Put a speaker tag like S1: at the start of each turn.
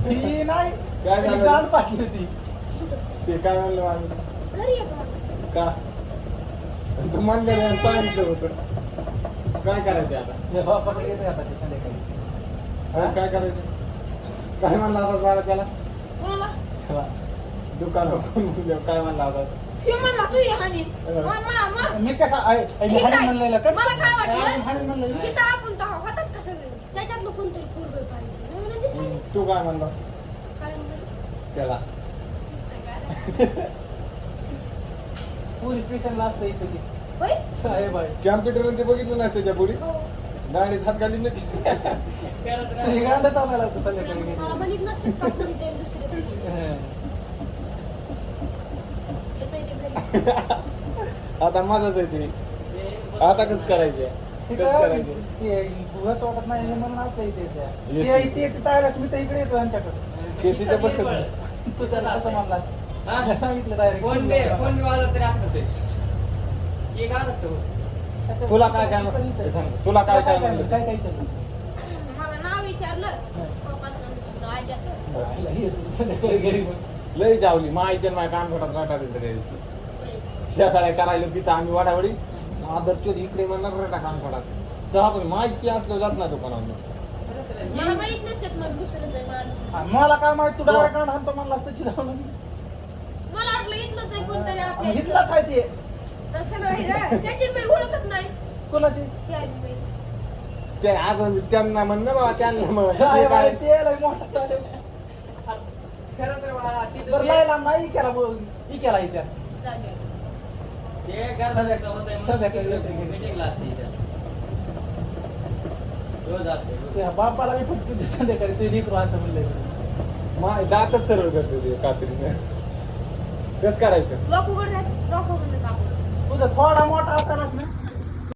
S1: ही नाही
S2: काय झालं?
S1: गाल पाटली होती.
S2: ते काय म्हणलं आम्ही
S3: घरी येतो माणूस.
S2: का तू म्हणलं सांगितलं होतं काय करायचं आता
S1: हे बापाकडे येते आता ते संध्याकाळी.
S2: हा, काय करायचं काय म्हणला होता बाळा त्याला
S3: कोणाला?
S2: दुकानावर काय म्हणला होता
S3: हे म्हणला तू ये हानी.
S1: मी कसा हानी म्हणलेलं का?
S3: मला काय वाटलं?
S1: हानी म्हणलेलं.
S3: इथं आपण तर होतात का सगळे? त्याच्यातलं कोणतरी पूर्व पाहिजे. नवीन दिसायला.
S2: तू काय म्हणला
S3: काय म्हणतो?
S2: त्याला
S1: पोलीस स्टेशनला असतं इथं ते.
S3: होय?
S1: साहेब आहे.
S2: कॅम्प्युटर ते बघितलं नाही त्याच्या पुढे
S3: हो.
S2: गाडीत हात घाली नाही
S1: ते गांड चालायला होतं संध्याकाळी.
S3: मला म्हणत नसतात का कोणी ते दुसरे तरी. येतंय ते घरी.
S2: आता माझाच आहे ते आता कसं करायचे
S1: ते
S2: कसं करायचे
S1: ते बस वाटत नाही हे म्हणून आपल्या इथे येते.
S2: Yes.
S1: ते तिथं आल्यास मी तर इकडे येतो यांच्याकडे.
S2: ते तिथे बसत
S1: तू त्याला असं म्हणला सांगितलं डायरेक्ट.
S2: तुला काय काय तुला काय काय म्हणलं
S1: काय काय चाललं?
S3: मला नाव विचारलं. पप्पाचं, आज्याचं.
S1: संध्याकाळी घरी मग.
S2: लई जावली माहिती माझ्या काम करतात वाटायचं द्यायची शेकाळ्या करायला तिथं आम्ही वाडावडी आदरचोद इकडे म्हणणार रटा काम करतात तेव्हा पण माहिती असलं जात ना दुकानावर
S3: मला माहित नसतात मग दुसरंच आहे माणूस.
S1: आणि मला काय माहित तू डायरेक्ट आणतो म्हणला त्याची जाऊन
S3: मला वाटलं इथलंच आहे कोणतरी आपल्या इथलं.
S1: घेतलाच आहे ते.
S3: तसं नाही रे. त्याची मी ओळखत नाही.
S1: कोणाची
S3: ती आहे बाई.
S2: ते आज त्यांना म्हण ना बाबा त्यांना म्हण
S1: साहेब
S2: ते
S1: आहे,
S2: काय
S1: ते लय मोठा साहेब. बरं यायला नाही केला ही केला विचार.
S3: जाऊया.
S1: संध्याकाळी त्या बापाला मी फक्त संध्याकाळी ते लेकरू असं म्हणलंय.
S2: दातच सरळ करते ते कात्रीने कसं करायचं
S3: लोक उघड राहते. लोक उघड कापड.
S1: तुझा थोडा मोठा असालाच ना